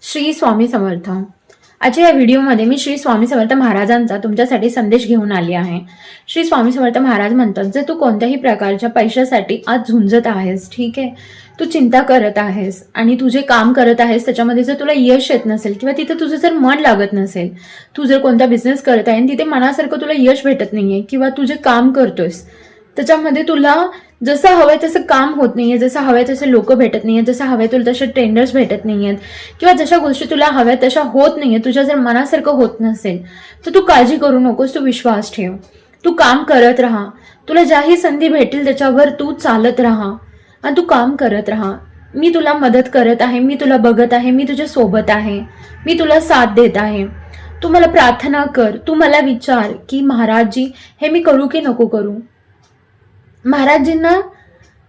श्री स्वामी समर्थ. आजच्या या व्हिडिओमध्ये मी श्री स्वामी समर्थ महाराजांचा तुमच्यासाठी संदेश घेऊन आली आहे. श्री स्वामी समर्थ महाराज म्हणतात, जर तू कोणत्याही प्रकारच्या पैशासाठी आज झुंजत आहेस, ठीक आहे, तू चिंता करत आहेस आणि तू जे काम करत आहेस त्याच्यामध्ये जर तुला यश येत नसेल किंवा तिथे तुझं जर मन लागत नसेल, तू जर कोणता बिझनेस करत आहे आणि तिथे मनासारखं तुला यश भेटत नाहीये किंवा तू जे काम करतोयस त्याच्यामध्ये तुला जसं हवंय तसं काम होत नाहीये, जसं हवंय तसे लोक भेटत नाहीये, जसं हवंय तुला तसे टेंडर्स भेटत नाहीयेत किंवा जशा गोष्टी तुला हव्या तशा होत नाहीये, तुझ्या जर मनासारखं होत नसेल तर तू काळजी करू नकोस, तू विश्वास ठेव, तू काम करत राहा. तुला ज्याही संधी भेटेल त्याच्यावर तू चालत राहा आणि तू काम करत राहा. मी तुला मदत करत आहे, मी तुला बघत आहे, मी तुझ्या सोबत आहे, मी तुला साथ देत आहे. तू मला प्रार्थना कर, तू मला विचार की महाराजजी हे मी करू की नको करू. महाराजींना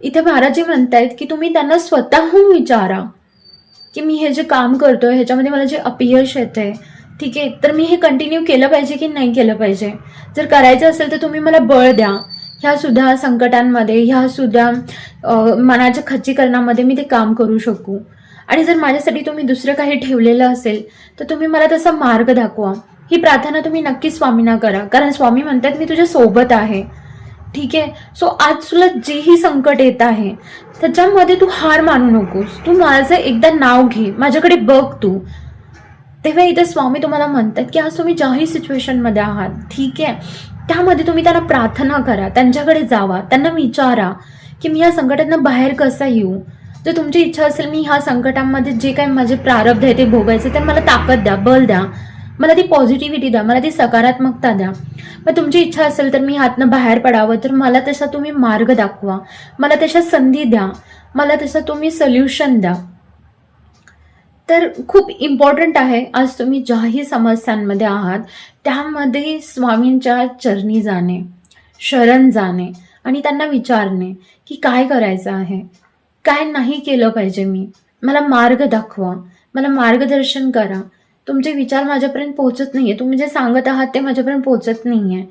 इथे महाराजी म्हणतायत की तुम्ही त्यांना स्वतःहून विचारा की मी हे जे काम करतोय ह्याच्यामध्ये मला जे अपयश येतंय, ठीक आहे, तर मी हे कंटिन्यू केलं पाहिजे की नाही केलं पाहिजे. जर करायचं असेल तर तुम्ही मला बळ द्या. ह्या सुद्धा संकटांमध्ये, ह्या सुद्धा मनाच्या खच्चीकरणामध्ये मी ते काम करू शकू. आणि जर माझ्यासाठी तुम्ही दुसरं काही ठेवलेलं असेल तर तुम्ही मला तसा मार्ग दाखवा. ही प्रार्थना तुम्ही नक्कीच स्वामींना करा, कारण स्वामी म्हणतात मी तुझ्या सोबत आहे, ठीक आहे. सो आज तुला जेही संकट येत आहे त्याच्यामध्ये तू हार मानू नकोस. तू माझं एकदा नाव घे, माझ्याकडे बघ तू. तेव्हा इथे स्वामी तुम्हाला म्हणतात की आज तुम्ही ज्याही सिच्युएशनमध्ये आहात, ठीक आहे, त्यामध्ये तुम्ही त्यांना प्रार्थना करा, त्यांच्याकडे जावा, त्यांना विचारा की मी या संकटातनं बाहेर कसा येऊ. जर तुमची इच्छा असेल मी ह्या संकटांमध्ये जे काही माझे प्रारब्ध आहे ते भोगायचे, तर मला ताकद द्या, बल द्या, मला ती पॉझिटिव्हिटी द्या, मला ती सकारात्मकता द्या. मग तुमची इच्छा असेल तर मी ह्यातनं बाहेर पडावं, तर मला तसा तुम्ही मार्ग दाखवा, मला तशा संधी द्या, मला तसं तुम्ही सोल्युशन द्या. तर खूप इम्पॉर्टंट आहे आज तुम्ही ज्याही समस्यांमध्ये आहात त्यामध्ये स्वामींच्या चरणी जाणे, शरण जाणे आणि त्यांना विचारणे की काय करायचं आहे, काय नाही केलं पाहिजे, मला मार्ग दाखवा, मला मार्गदर्शन करा. तुमचे विचार माझ्यापर्यंत पोहोचत नाहीये, तुम्ही जे सांगत आहात ते माझ्यापर्यंत पोहोचत नाहीये,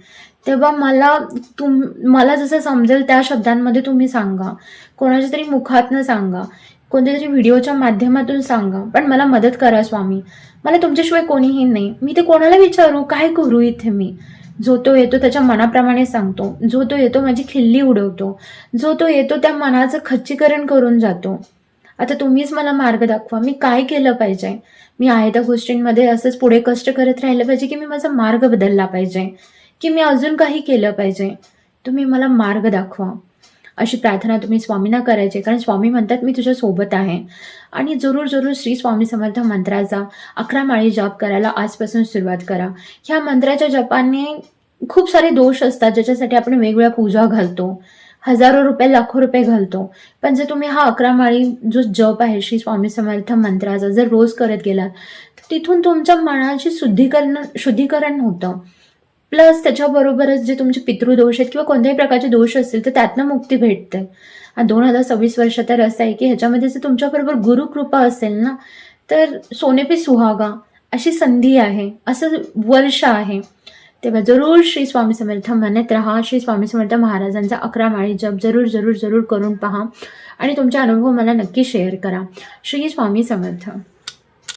तेव्हा मला जसं समजेल त्या शब्दांमध्ये तुम्ही सांगा, कोणाच्या तरी मुखातनं सांगा, कोणत्या तरी व्हिडिओच्या माध्यमातून सांगा, पण मला मदत करा स्वामी. मला तुमच्याशिवाय कोणीही नाही. मी ते कोणाला विचारू, काय करू इथे मी. जो तो येतो त्याच्या मनाप्रमाणे सांगतो, जो तो येतो माझी खिल्ली उडवतो, जो तो येतो त्या मनाचं खच्चीकरण करून जातो. आता तुम्हीच मला मार्ग दाखवा, मी काय केलं पाहिजे. मी आहे त्या गोष्टींमध्ये असंच पुढे कष्ट करत राहिलं पाहिजे की मी माझा मार्ग बदलला पाहिजे, की मी अजून काही केलं पाहिजे. तुम्ही मला मार्ग दाखवा. अशी प्रार्थना तुम्ही स्वामींना करायची, कारण स्वामी म्हणतात मी तुझ्या सोबत आहे. आणि जरूर जरूर श्री स्वामी समर्थ मंत्राचा 11 माळी जप करायला आजपासून सुरुवात करा. ह्या मंत्राच्या जपाने खूप सारे दोष असतात ज्याच्यासाठी आपण वेगवेगळ्या पूजा घालतो, हजारो रुपये, लाखो रुपये घालतो. पण जर तुम्ही हा 11 माळी जो जप आहे श्री स्वामी समर्थ मंत्राचा जर रोज करत गेलात तर तिथून तुमच्या मनाची शुद्धीकरण होतं. प्लस त्याच्याबरोबरच जे तुमचे पितृदोष आहेत किंवा कोणत्याही प्रकारचे दोष असतील तर त्यातनं मुक्ती भेटते. 2026 वर्ष तर असं आहे की ह्याच्यामध्ये जर तुमच्याबरोबर गुरुकृपा असेल ना तर सोने पे सुहागा अशी संधी आहे, असं वर्ष आहे. तेव्हा जरूर श्री स्वामी समर्थ म्हणत राहा. श्री स्वामी समर्थ महाराजांचा 11 माळी जप जरूर जरूर जरूर करून पहा आणि तुमचे अनुभव मला नक्की शेअर करा. श्री स्वामी समर्थ.